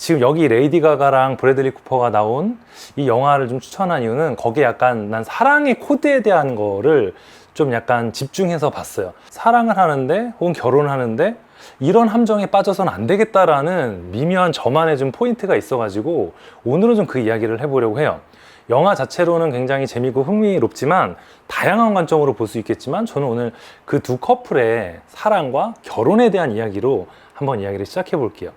지금 여기 레이디 가가랑 브래들리 쿠퍼가 나온 이 영화를 좀 추천한 이유는 거기에 약간 난 사랑의 코드에 대한 거를 좀 약간 집중해서 봤어요. 사랑을 하는데 혹은 결혼을 하는데 이런 함정에 빠져서는 안 되겠다라는 미묘한 저만의 좀 포인트가 있어가지고 오늘은 좀 그 이야기를 해보려고 해요. 영화 자체로는 굉장히 재미있고 흥미롭지만 다양한 관점으로 볼 수 있겠지만 저는 오늘 그 두 커플의 사랑과 결혼에 대한 이야기로 한번 이야기를 시작해 볼게요.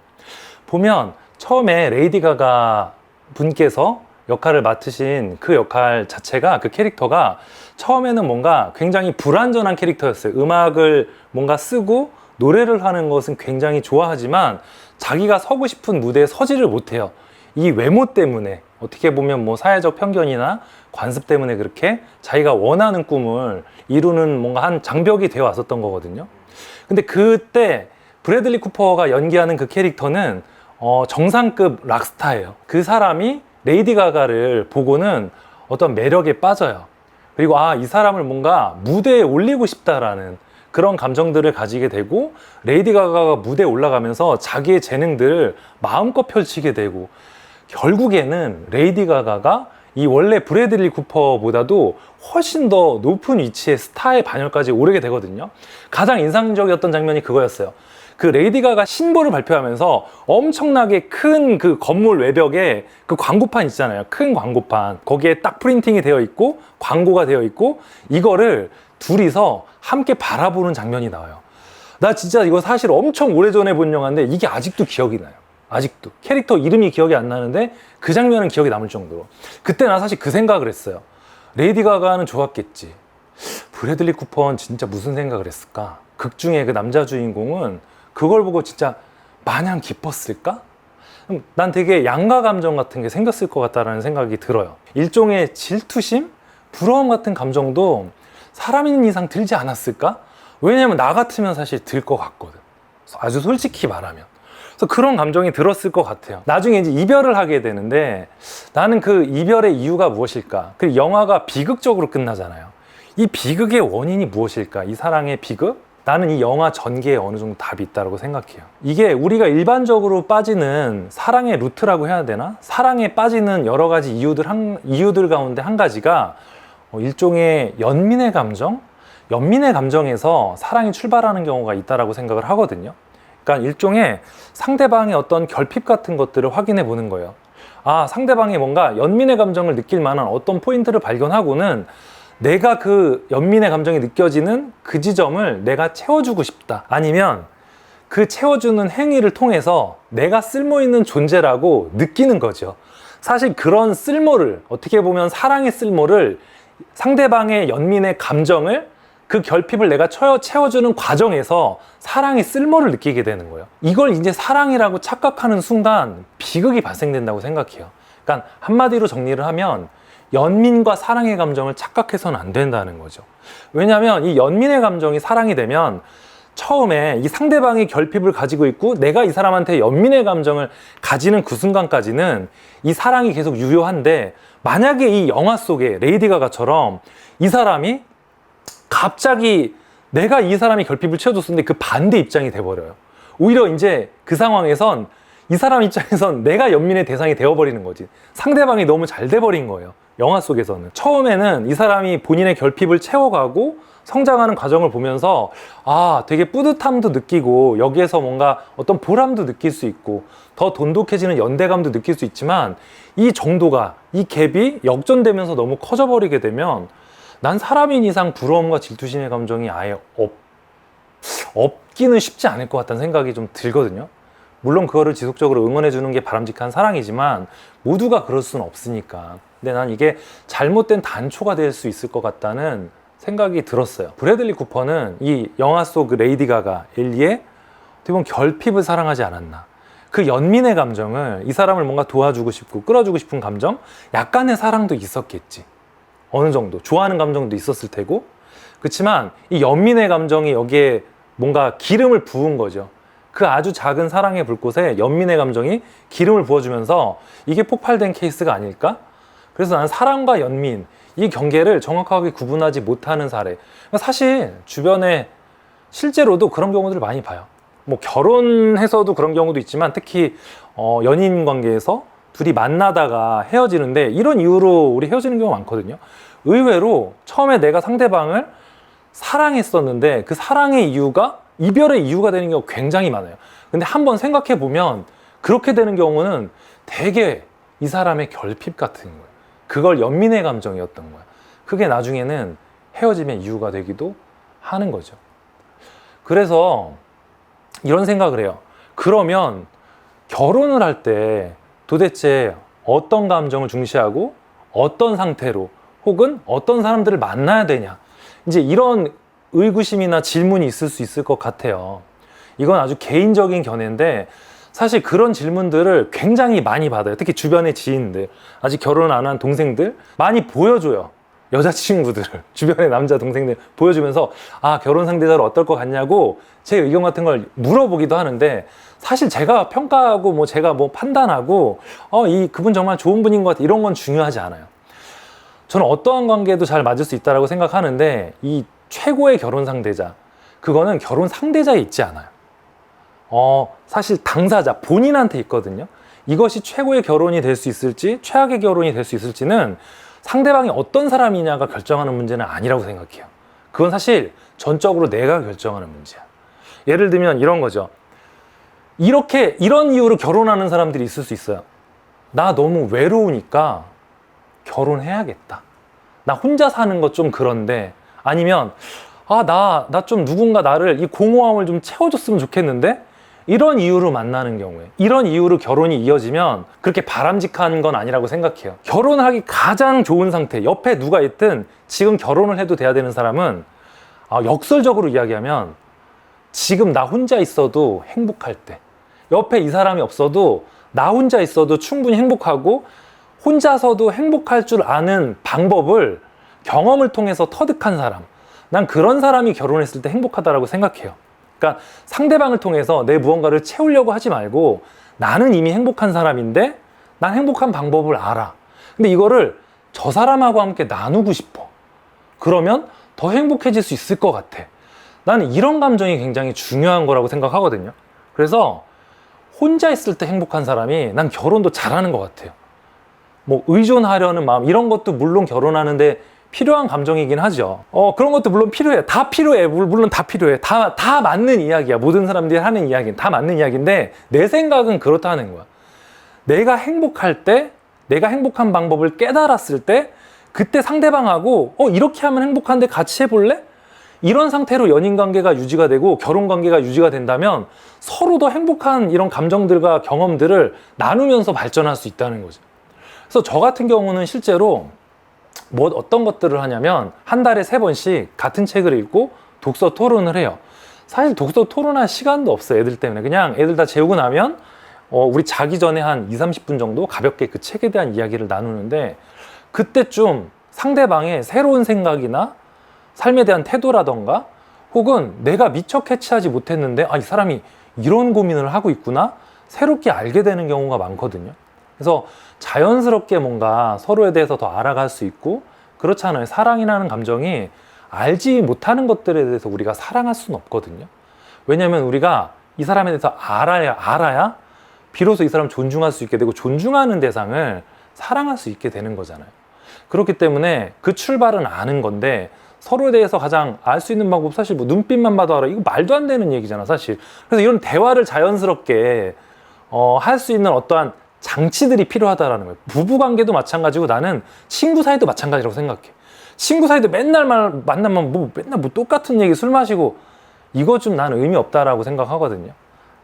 보면 처음에 레이디 가가 분께서 역할을 맡으신 그 역할 자체가, 그 캐릭터가 처음에는 뭔가 굉장히 불완전한 캐릭터였어요. 음악을 뭔가 쓰고 노래를 하는 것은 굉장히 좋아하지만 자기가 서고 싶은 무대에 서지를 못해요. 이 외모 때문에, 어떻게 보면 뭐 사회적 편견이나 관습 때문에 그렇게 자기가 원하는 꿈을 이루는 뭔가 한 장벽이 되어 왔었던 거거든요. 근데 그때 브래들리 쿠퍼가 연기하는 그 캐릭터는 정상급 락스타예요. 그 사람이 레이디 가가를 보고는 어떤 매력에 빠져요. 그리고 이 사람을 뭔가 무대에 올리고 싶다라는 그런 감정들을 가지게 되고, 레이디 가가가 무대에 올라가면서 자기의 재능들을 마음껏 펼치게 되고, 결국에는 레이디 가가가 이 원래 브래들리 쿠퍼보다도 훨씬 더 높은 위치의 스타의 반열까지 오르게 되거든요. 가장 인상적이었던 장면이 그거였어요. 그 레이디 가가 신보를 발표하면서 엄청나게 큰 그 건물 외벽에 그 광고판 있잖아요. 큰 광고판. 거기에 딱 프린팅이 되어 있고 광고가 되어 있고 이거를 둘이서 함께 바라보는 장면이 나와요. 나 진짜 이거 사실 엄청 오래전에 본 영화인데 이게 아직도 기억이 나요. 아직도. 캐릭터 이름이 기억이 안 나는데 그 장면은 기억이 남을 정도로. 그때 나 사실 그 생각을 했어요. 레이디 가가는 좋았겠지. 브래들리 쿠퍼는 진짜 무슨 생각을 했을까? 극 중에 그 남자 주인공은 그걸 보고 진짜 마냥 기뻤을까? 난 되게 양가 감정 같은 게 생겼을 것 같다라는 생각이 들어요. 일종의 질투심? 부러움 같은 감정도 사람인 이상 들지 않았을까? 왜냐면 나 같으면 사실 들 것 같거든. 아주 솔직히 말하면. 그래서 그런 감정이 들었을 것 같아요. 나중에 이제 이별을 하게 되는데 나는 그 이별의 이유가 무엇일까? 그 영화가 비극적으로 끝나잖아요. 이 비극의 원인이 무엇일까? 이 사랑의 비극? 나는 이 영화 전개에 어느 정도 답이 있다고 생각해요. 이게 우리가 일반적으로 빠지는 사랑의 루트라고 해야 되나? 사랑에 빠지는 여러 가지 이유들 가운데 한 가지가 일종의 연민의 감정? 연민의 감정에서 사랑이 출발하는 경우가 있다고 생각을 하거든요. 그러니까 일종의 상대방의 어떤 결핍 같은 것들을 확인해 보는 거예요. 상대방이 뭔가 연민의 감정을 느낄 만한 어떤 포인트를 발견하고는 내가 그 연민의 감정이 느껴지는 그 지점을 내가 채워주고 싶다. 아니면 그 채워주는 행위를 통해서 내가 쓸모있는 존재라고 느끼는 거죠. 사실 그런 쓸모를, 어떻게 보면 사랑의 쓸모를, 상대방의 연민의 감정을, 그 결핍을 내가 채워주는 과정에서 사랑의 쓸모를 느끼게 되는 거예요. 이걸 이제 사랑이라고 착각하는 순간 비극이 발생된다고 생각해요. 그러니까 한마디로 정리를 하면 연민과 사랑의 감정을 착각해서는 안 된다는 거죠. 왜냐하면 이 연민의 감정이 사랑이 되면 처음에 이 상대방이 결핍을 가지고 있고 내가 이 사람한테 연민의 감정을 가지는 그 순간까지는 이 사랑이 계속 유효한데, 만약에 이 영화 속에 레이디 가가처럼 이 사람이 갑자기 내가 이 사람이 결핍을 채워줬었는데 그 반대 입장이 돼버려요. 오히려 이제 그 상황에선 이 사람 입장에선 내가 연민의 대상이 되어버리는 거지. 상대방이 너무 잘 돼버린 거예요. 영화 속에서는. 처음에는 이 사람이 본인의 결핍을 채워가고 성장하는 과정을 보면서 되게 뿌듯함도 느끼고 여기에서 뭔가 어떤 보람도 느낄 수 있고 더 돈독해지는 연대감도 느낄 수 있지만, 이 정도가, 이 갭이 역전되면서 너무 커져버리게 되면 난 사람인 이상 부러움과 질투심의 감정이 아예 없기는 쉽지 않을 것 같다는 생각이 좀 들거든요. 물론 그거를 지속적으로 응원해 주는 게 바람직한 사랑이지만 모두가 그럴 수는 없으니까. 근데 난 이게 잘못된 단초가 될 수 있을 것 같다는 생각이 들었어요. 브래들리 쿠퍼는 이 영화 속 그 레이디 가가 엘리의 어떻게 보면 결핍을 사랑하지 않았나. 그 연민의 감정을, 이 사람을 뭔가 도와주고 싶고 끌어주고 싶은 감정, 약간의 사랑도 있었겠지. 어느 정도 좋아하는 감정도 있었을 테고. 그렇지만 이 연민의 감정이 여기에 뭔가 기름을 부은 거죠. 그 아주 작은 사랑의 불꽃에 연민의 감정이 기름을 부어주면서 이게 폭발된 케이스가 아닐까? 그래서 나는 사랑과 연민, 이 경계를 정확하게 구분하지 못하는 사례. 사실 주변에 실제로도 그런 경우들을 많이 봐요. 뭐 결혼해서도 그런 경우도 있지만 특히 연인 관계에서 둘이 만나다가 헤어지는데 이런 이유로 우리 헤어지는 경우가 많거든요. 의외로 처음에 내가 상대방을 사랑했었는데 그 사랑의 이유가 이별의 이유가 되는 경우가 굉장히 많아요. 근데 한번 생각해 보면 그렇게 되는 경우는 되게 이 사람의 결핍 같은 거예요. 그걸 연민의 감정이었던 거야. 그게 나중에는 헤어짐의 이유가 되기도 하는 거죠. 그래서 이런 생각을 해요. 그러면 결혼을 할 때 도대체 어떤 감정을 중시하고 어떤 상태로 혹은 어떤 사람들을 만나야 되냐, 이제 이런 의구심이나 질문이 있을 수 있을 것 같아요. 이건 아주 개인적인 견해인데 사실 그런 질문들을 굉장히 많이 받아요. 특히 주변의 지인들, 아직 결혼 안 한 동생들 많이 보여줘요. 여자친구들을, 주변의 남자 동생들 보여주면서 아, 결혼 상대자로 어떨 것 같냐고 제 의견 같은 걸 물어보기도 하는데, 사실 제가 평가하고 뭐 제가 뭐 판단하고 그분 정말 좋은 분인 것 같아 이런 건 중요하지 않아요. 저는 어떠한 관계도 잘 맞을 수 있다고 생각하는데 이 최고의 결혼 상대자, 그거는 결혼 상대자에 있지 않아요. 사실 당사자 본인한테 있거든요. 이것이 최고의 결혼이 될 수 있을지 최악의 결혼이 될 수 있을지는 상대방이 어떤 사람이냐가 결정하는 문제는 아니라고 생각해요. 그건 사실 전적으로 내가 결정하는 문제야. 예를 들면 이런 거죠. 이런 이유로 결혼하는 사람들이 있을 수 있어요. 나 너무 외로우니까 결혼해야겠다. 나 혼자 사는 거 좀 그런데, 아니면 나 좀 누군가 나를 이 공허함을 좀 채워줬으면 좋겠는데, 이런 이유로 만나는 경우에, 이런 이유로 결혼이 이어지면 그렇게 바람직한 건 아니라고 생각해요. 결혼하기 가장 좋은 상태, 옆에 누가 있든 지금 결혼을 해도 돼야 되는 사람은 역설적으로 이야기하면 지금 나 혼자 있어도 행복할 때, 옆에 이 사람이 없어도 나 혼자 있어도 충분히 행복하고 혼자서도 행복할 줄 아는 방법을 경험을 통해서 터득한 사람, 난 그런 사람이 결혼했을 때 행복하다라고 생각해요. 그러니까 상대방을 통해서 내 무언가를 채우려고 하지 말고 나는 이미 행복한 사람인데 난 행복한 방법을 알아. 근데 이거를 저 사람하고 함께 나누고 싶어. 그러면 더 행복해질 수 있을 것 같아. 나는 이런 감정이 굉장히 중요한 거라고 생각하거든요. 그래서 혼자 있을 때 행복한 사람이 난 결혼도 잘하는 것 같아요. 뭐 의존하려는 마음, 이런 것도 물론 결혼하는데 필요한 감정이긴 하죠. 그런 것도 물론 필요해. 다 필요해. 물론 다 필요해. 다 맞는 이야기야. 모든 사람들이 하는 이야기는 다 맞는 이야기인데 내 생각은 그렇다는 거야. 내가 행복할 때, 내가 행복한 방법을 깨달았을 때 그때 상대방하고 이렇게 하면 행복한데 같이 해볼래? 이런 상태로 연인 관계가 유지가 되고 결혼 관계가 유지가 된다면 서로 더 행복한 이런 감정들과 경험들을 나누면서 발전할 수 있다는 거죠. 그래서 저 같은 경우는 실제로 어떤 것들을 하냐면 한 달에 3번씩 같은 책을 읽고 독서 토론을 해요. 사실 독서 토론할 시간도 없어요. 애들 때문에. 그냥 애들 다 재우고 나면 우리 자기 전에 한 20-30분 정도 가볍게 그 책에 대한 이야기를 나누는데, 그때쯤 상대방의 새로운 생각이나 삶에 대한 태도라던가 혹은 내가 미처 캐치하지 못했는데 이 사람이 이런 고민을 하고 있구나, 새롭게 알게 되는 경우가 많거든요. 그래서 자연스럽게 뭔가 서로에 대해서 더 알아갈 수 있고, 그렇잖아요. 사랑이라는 감정이 알지 못하는 것들에 대해서 우리가 사랑할 수는 없거든요. 왜냐하면 우리가 이 사람에 대해서 알아야 비로소 이 사람 존중할 수 있게 되고, 존중하는 대상을 사랑할 수 있게 되는 거잖아요. 그렇기 때문에 그 출발은 아는 건데, 서로에 대해서 가장 알 수 있는 방법, 사실 뭐 눈빛만 봐도 알아. 이거 말도 안 되는 얘기잖아, 사실. 그래서 이런 대화를 자연스럽게 할 수 있는 어떠한 장치들이 필요하다라는 거예요. 부부관계도 마찬가지고 나는 친구 사이도 마찬가지라고 생각해. 친구 사이도 맨날 만나면 맨날 똑같은 얘기, 술 마시고, 이거 좀 나는 의미 없다라고 생각하거든요.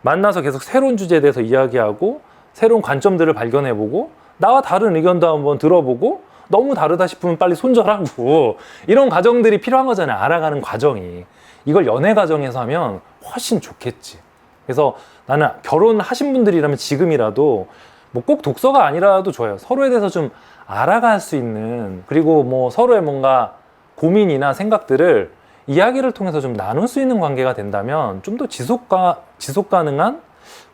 만나서 계속 새로운 주제에 대해서 이야기하고 새로운 관점들을 발견해보고 나와 다른 의견도 한번 들어보고 너무 다르다 싶으면 빨리 손절하고, 이런 과정들이 필요한 거잖아요. 알아가는 과정이. 이걸 연애 과정에서 하면 훨씬 좋겠지. 그래서 나는 결혼하신 분들이라면 지금이라도 뭐 꼭 독서가 아니라도 좋아요. 서로에 대해서 좀 알아갈 수 있는, 그리고 뭐 서로의 뭔가 고민이나 생각들을 이야기를 통해서 좀 나눌 수 있는 관계가 된다면 좀 더 지속 가능한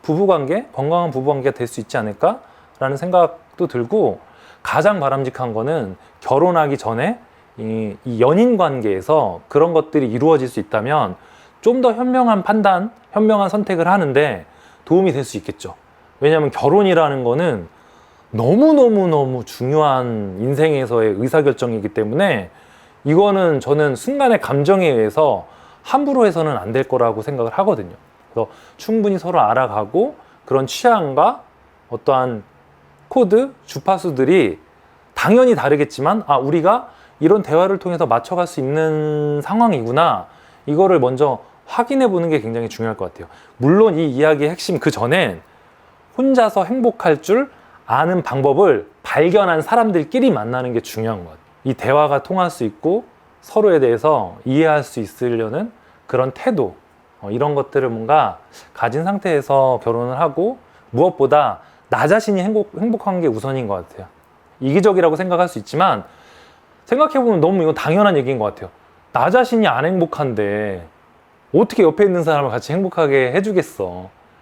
부부관계, 건강한 부부관계가 될 수 있지 않을까라는 생각도 들고, 가장 바람직한 거는 결혼하기 전에 이 연인 관계에서 그런 것들이 이루어질 수 있다면 좀 더 현명한 판단, 현명한 선택을 하는데 도움이 될 수 있겠죠. 왜냐하면 결혼이라는 거는 너무너무너무 중요한 인생에서의 의사결정이기 때문에 이거는 저는 순간의 감정에 의해서 함부로 해서는 안 될 거라고 생각을 하거든요. 그래서 충분히 서로 알아가고 그런 취향과 어떠한 코드, 주파수들이 당연히 다르겠지만 우리가 이런 대화를 통해서 맞춰갈 수 있는 상황이구나, 이거를 먼저 확인해 보는 게 굉장히 중요할 것 같아요. 물론 이 이야기의 핵심 그 전엔 혼자서 행복할 줄 아는 방법을 발견한 사람들끼리 만나는 게 중요한 것 같아요. 이 대화가 통할 수 있고 서로에 대해서 이해할 수 있으려는 그런 태도, 이런 것들을 뭔가 가진 상태에서 결혼을 하고, 무엇보다 나 자신이 행복한 게 우선인 것 같아요. 이기적이라고 생각할 수 있지만 생각해보면 너무 이건 당연한 얘기인 것 같아요. 나 자신이 안 행복한데 어떻게 옆에 있는 사람을 같이 행복하게 해주겠어.